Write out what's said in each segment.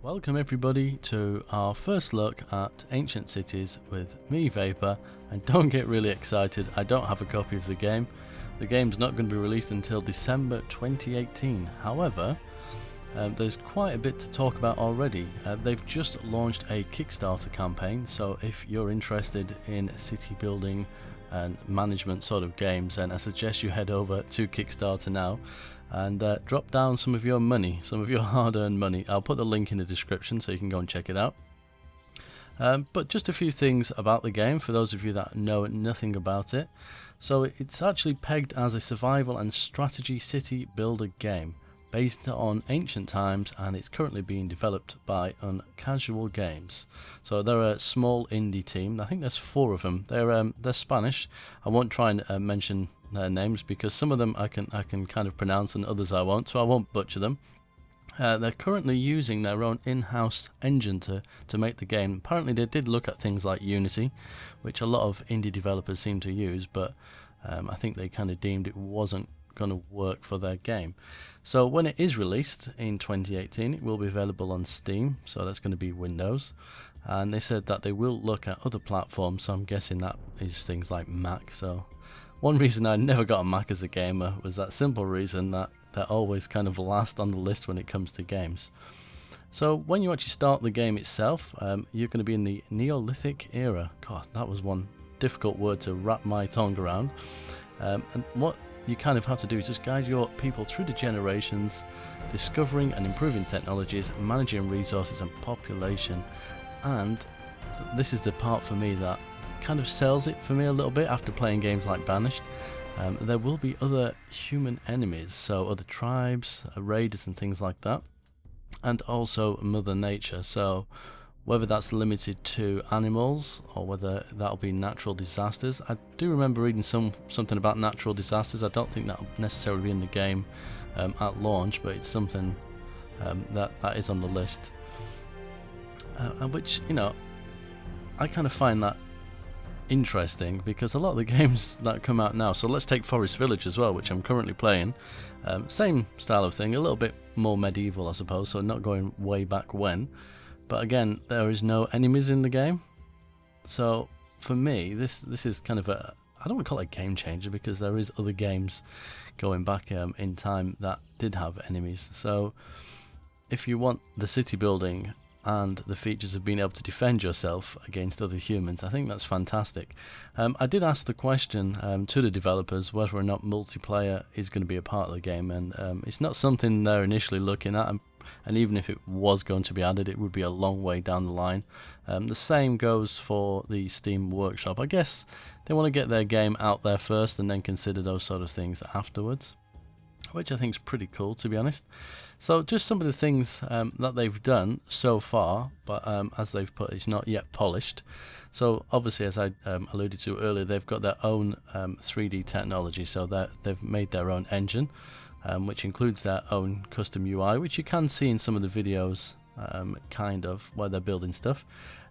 Welcome everybody to our first look at Ancient Cities with me, Vapor, and don't get really excited, I don't have a copy of the game. The game's not going to be released until December 2018. However, there's quite a bit to talk about already. They've just launched a KickStarter campaign, so if you're interested in city building and management sort of games, then I suggest you head over to KickStarter now and drop down some of your money, some of your hard-earned money. I'll put the link in the description so you can go and check it out. But just a few things about the game for those of you that know nothing about it. So it's actually pegged as a survival and strategy city builder game based on ancient times, and it's currently being developed by UncasualGames. So they're a small indie team. I think there's 4 of them. They're Spanish. I won't try and mention their names because some of them I can kind of pronounce and others I won't, so I won't butcher them. They're currently using their own in-house engine to make the game. Apparently they did look at things like Unity, which a lot of indie developers seem to use, but I think they kind of deemed it wasn't going to work for their game. So when it is released in 2018, it will be available on Steam, so that's going to be Windows. And they said that they will look at other platforms, so I'm guessing that is things like Mac. So one reason I never got a Mac as a gamer was that simple reason that they're always kind of last on the list when it comes to games. So when you actually start the game itself, you're going to be in the Neolithic era. God, that was one difficult word to wrap my tongue around. And what you kind of have to do is just guide your people through the generations, discovering and improving technologies, managing resources and population. And this is the part for me that kind of sells it for me a little bit after playing games like Banished. There will be other human enemies, so other tribes, raiders and things like that, and also Mother Nature. So whether that's limited to animals or whether that'll be natural disasters. I do remember reading something about natural disasters. I don't think that'll necessarily be in the game at launch, but it's something that is on the list. And which, you know, I kind of find that interesting because a lot of the games that come out now, so let's take Forest Village as well, which I'm currently playing. Same style of thing, a little bit more medieval I suppose, so not going way back when. But again, there is no enemies in the game. So for me, this is kind of a, I don't want to call it a game changer because there is other games going back in time that did have enemies. So if you want the city building and the features of being able to defend yourself against other humans, I think that's fantastic. I did ask the question to the developers whether or not multiplayer is going to be a part of the game, and it's not something they're initially looking at. And even if it was going to be added, it would be a long way down the line. The same goes for the Steam Workshop. I guess they want to get their game out there first and then consider those sort of things afterwards, which I think is pretty cool, to be honest. So just some of the things that they've done so far, but as they've put, it's not yet polished. So obviously, as I alluded to earlier, they've got their own 3D technology, so that they've made their own engine, which includes their own custom UI, which you can see in some of the videos, kind of, where they're building stuff.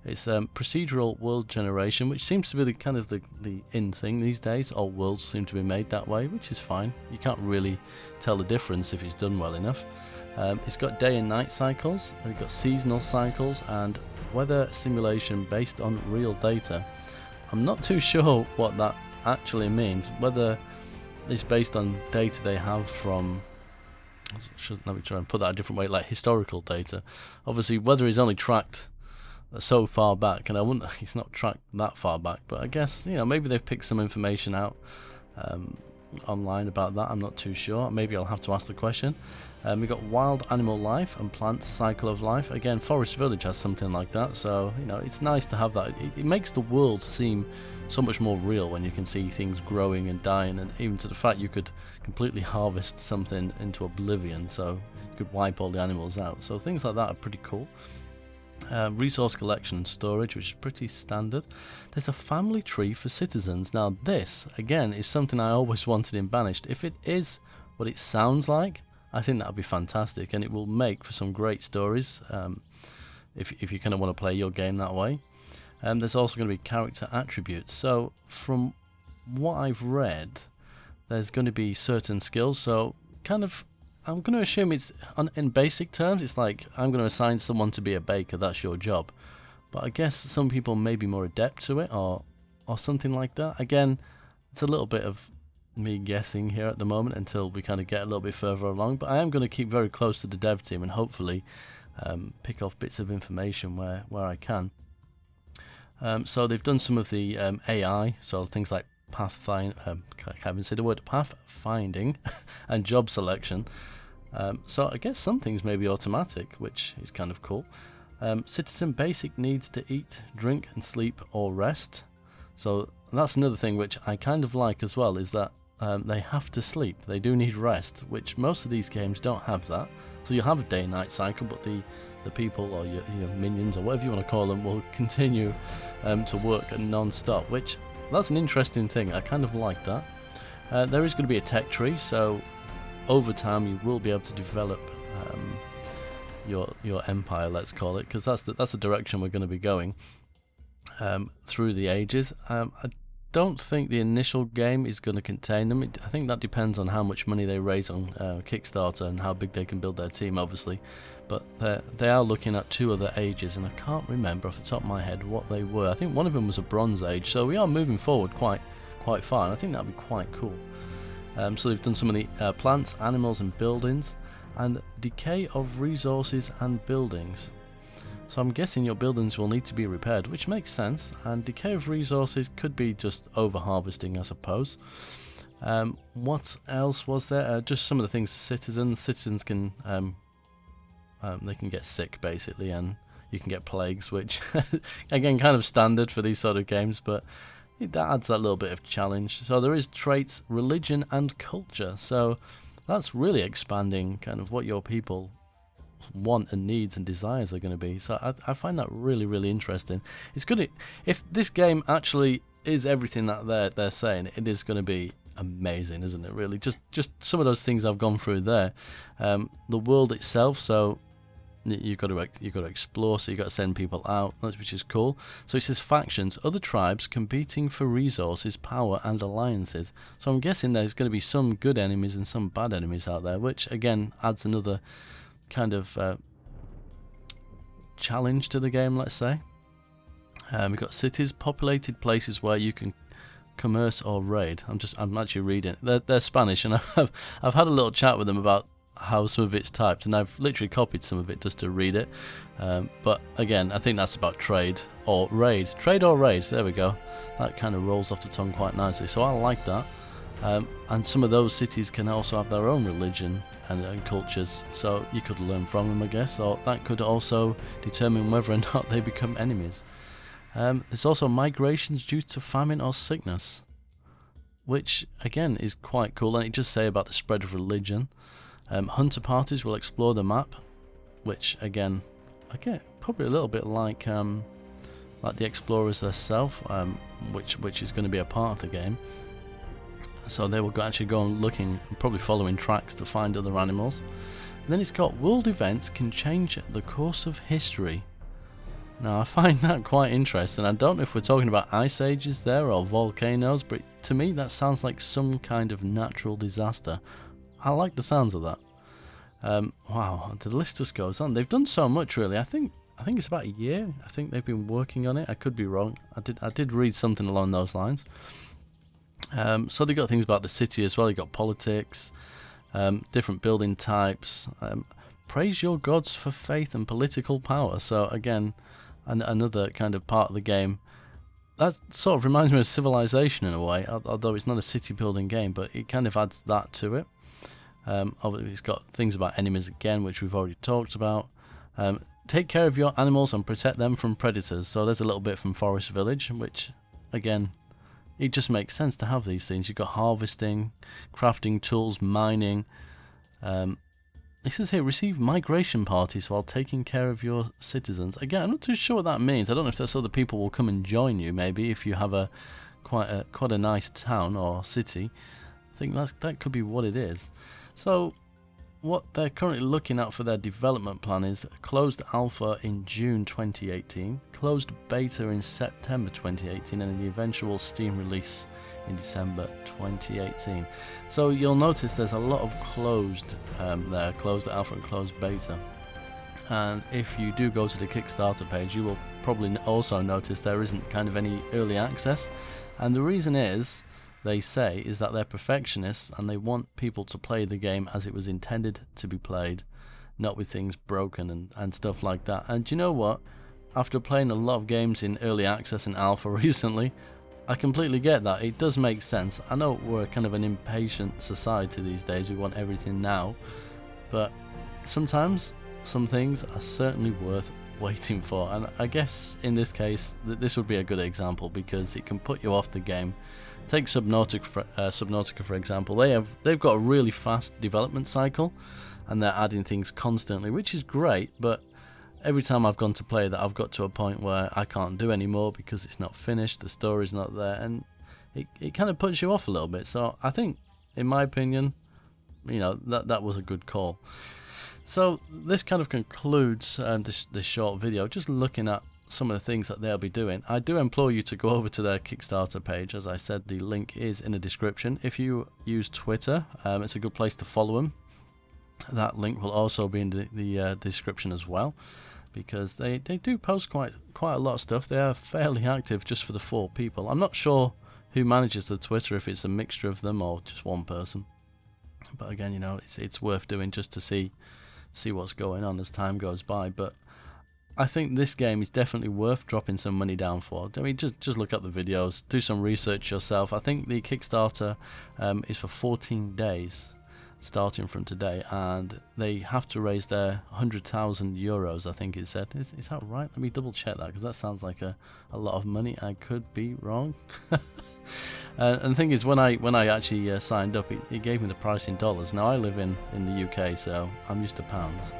It's procedural world generation, which seems to be the in thing these days. All worlds seem to be made that way, which is fine. You can't really tell the difference if it's done well enough. It's got day and night cycles, it's got seasonal cycles, and weather simulation based on real data. I'm not too sure what that actually means, whether it's based on data they have from, let me try and put that a different way, like historical data. Obviously weather is only tracked so far back, and it's not tracked that far back, but I guess, you know, maybe they've picked some information out online about that. I'm not too sure. Maybe I'll have to ask the question. We've got wild animal life and plants cycle of life. Again, Forest Village has something like that, so you know, it's nice to have that. It makes the world seem so much more real when you can see things growing and dying, and even to the fact you could completely harvest something into oblivion, so you could wipe all the animals out. So things like that are pretty cool. Resource collection and storage, which is pretty standard. There's a family tree for citizens. Now this, again, is something I always wanted in Banished. If it is what it sounds like, I think that would be fantastic, and it will make for some great stories if you kind of want to play your game that way. There's also going to be character attributes. So from what I've read, there's going to be certain skills. So kind of I'm going to assume it's in basic terms. It's like I'm going to assign someone to be a baker. That's your job. But I guess some people may be more adept to it, or something like that. Again, it's a little bit of me guessing here at the moment until we kind of get a little bit further along. But I am going to keep very close to the dev team and hopefully pick off bits of information where I can. So they've done some of the AI, so things like pathfinding and job selection. So I guess some things may be automatic, which is kind of cool. Citizen basic needs to eat, drink and sleep or rest. So that's another thing which I kind of like as well, is that they have to sleep. They do need rest, which most of these games don't have that. So you'll have a day-night cycle, but the people or your minions or whatever you want to call them will continue to work non-stop, which that's an interesting thing. I kind of like that. There is going to be a tech tree, so over time you will be able to develop your empire, let's call it, because that's the direction we're going to be going through the ages. I don't think the initial game is going to contain them. I think that depends on how much money they raise on KickStarter and how big they can build their team, obviously. But they are looking at 2 other ages, and I can't remember off the top of my head what they were. I think one of them was a Bronze Age, so we are moving forward quite far, and I think that would be quite cool. So they've done some of the plants, animals and buildings, and decay of resources and buildings. So I'm guessing your buildings will need to be repaired, which makes sense, and decay of resources could be just over harvesting, I suppose. What else was there? Just some of the things for citizens can they can get sick basically, and you can get plagues, which again kind of standard for these sort of games, but that adds that little bit of challenge. So there is traits, religion and culture, so that's really expanding kind of what your people want and needs and desires are going to be. So I find that really, really interesting. It's good if this game actually is everything that they're saying. It is going to be amazing, isn't it? Really, just some of those things I've gone through there. The world itself, so you've got to explore, so you've got to send people out, which is cool. So it says factions, other tribes competing for resources, power and alliances. So I'm guessing there's going to be some good enemies and some bad enemies out there, which again adds another kind of challenge to the game, let's say. We've got cities, populated places where you can commerce or raid. I'm actually reading it. They're Spanish, and I've had a little chat with them about how some of it's typed, and I've literally copied some of it just to read it. But again, I think that's about trade or raid. Trade or raid, there we go. That kind of rolls off the tongue quite nicely, so I like that. And some of those cities can also have their own religion and cultures, so you could learn from them, I guess, or that could also determine whether or not they become enemies. There's also migrations due to famine or sickness, which again is quite cool, and it does say about the spread of religion. Hunter parties will explore the map, which again probably a little bit like the explorers themselves, which is going to be a part of the game. So they will actually go on looking, probably following tracks to find other animals. And then it's got world events can change the course of history. Now I find that quite interesting. I don't know if we're talking about ice ages there or volcanoes, but to me that sounds like some kind of natural disaster. I like the sounds of that. Wow, the list just goes on. They've done so much, really. I think it's about a year. I think they've been working on it. I could be wrong. I did read something along those lines. So they got things about the city as well. You got politics, different building types. Praise your gods for faith and political power. So again, another kind of part of the game. That sort of reminds me of Civilization in a way, although it's not a city building game, but it kind of adds that to it. Obviously it's got things about enemies again, which we've already talked about. Take care of your animals and protect them from predators. So there's a little bit from Forest Village, which again, it just makes sense to have these things. You've got harvesting, crafting tools, mining. It says here, receive migration parties while taking care of your citizens. Again, I'm not too sure what that means. I don't know if that's other people will come and join you, maybe, if you have quite a nice town or city. I think that could be what it is. So what they're currently looking at for their development plan is closed alpha in June 2018, closed beta in September 2018, and the eventual Steam release in December 2018. So you'll notice there's a lot of closed there, closed alpha and closed beta. And if you do go to the Kickstarter page, you will probably also notice there isn't kind of any early access. And the reason is, they say, is that they're perfectionists and they want people to play the game as it was intended to be played, not with things broken and stuff like that. And you know what? After playing a lot of games in early access and alpha recently, I completely get that. It does make sense. I know we're kind of an impatient society these days. We want everything now. But sometimes some things are certainly worth waiting for. And I guess in this case, this would be a good example because it can put you off the game. Take Subnautica for example. They've got a really fast development cycle and they're adding things constantly, which is great, but every time I've gone to play that, I've got to a point where I can't do anymore because it's not finished, the story's not there, and it kind of puts you off a little bit. So I think, in my opinion, you know, that was a good call. So this kind of concludes this short video, just looking at some of the things that they'll be doing. I do implore you to go over to their Kickstarter page. As I said, the link is in the description. If you use Twitter, it's a good place to follow them. That link will also be in the description as well, because they do post quite a lot of stuff. They are fairly active just for the 4 people. I'm not sure who manages the Twitter, if it's a mixture of them or just one person. But again, you know, it's worth doing just to see what's going on as time goes by. But I think this game is definitely worth dropping some money down for. I mean, just look at the videos, do some research yourself. I think the Kickstarter is for 14 days. Starting from today, and they have to raise their 100,000 euros, I think it said. Is that right? Let me double check that, because that sounds like a lot of money. I could be wrong. And the thing is, when I actually signed up, it gave me the price in dollars. Now I live in the UK, so I'm used to pounds.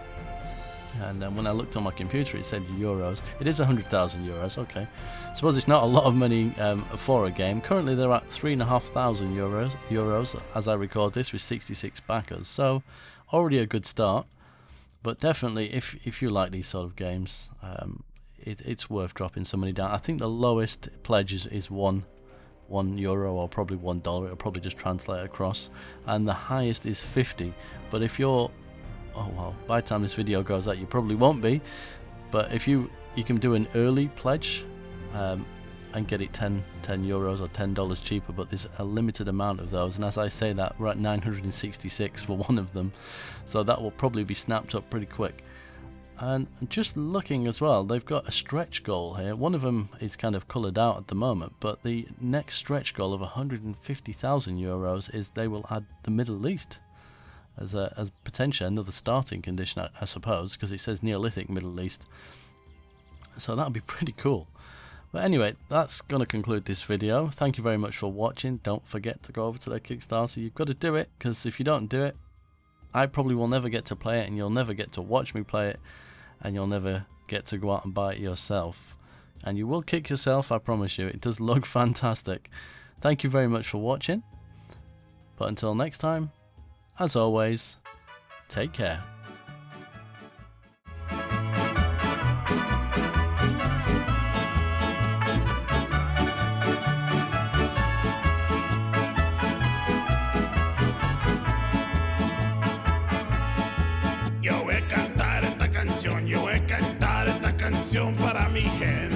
And then when I looked on my computer, it said euros. It is 100,000 euros. Okay, suppose it's not a lot of money for a game. Currently, they're at 3,500 euros as I record this, with 66 backers. So already a good start. But definitely, if you like these sort of games, it's worth dropping some money down. I think the lowest pledge is €1 or probably $1. It'll probably just translate across, and the highest is 50. But if you're by the time this video goes out, you probably won't be. But if you can do an early pledge and get it 10 euros or $10 cheaper, but there's a limited amount of those. And as I say that, we're at 966 for one of them, so that will probably be snapped up pretty quick. And just looking as well, they've got a stretch goal here. One of them is kind of coloured out at the moment, but the next stretch goal of 150,000 euros is they will add the Middle East as potentially another starting condition, I suppose, because it says Neolithic Middle East. So that would be pretty cool. But anyway, that's going to conclude this video. Thank you very much for watching. Don't forget to go over to their Kickstarter. You've got to do it, because if you don't do it, I probably will never get to play it, and you'll never get to watch me play it, and you'll never get to go out and buy it yourself. And you will kick yourself, I promise you. It does look fantastic. Thank you very much for watching. But until next time, as always, take care. Yo voy a cantar esta canción para mi gente.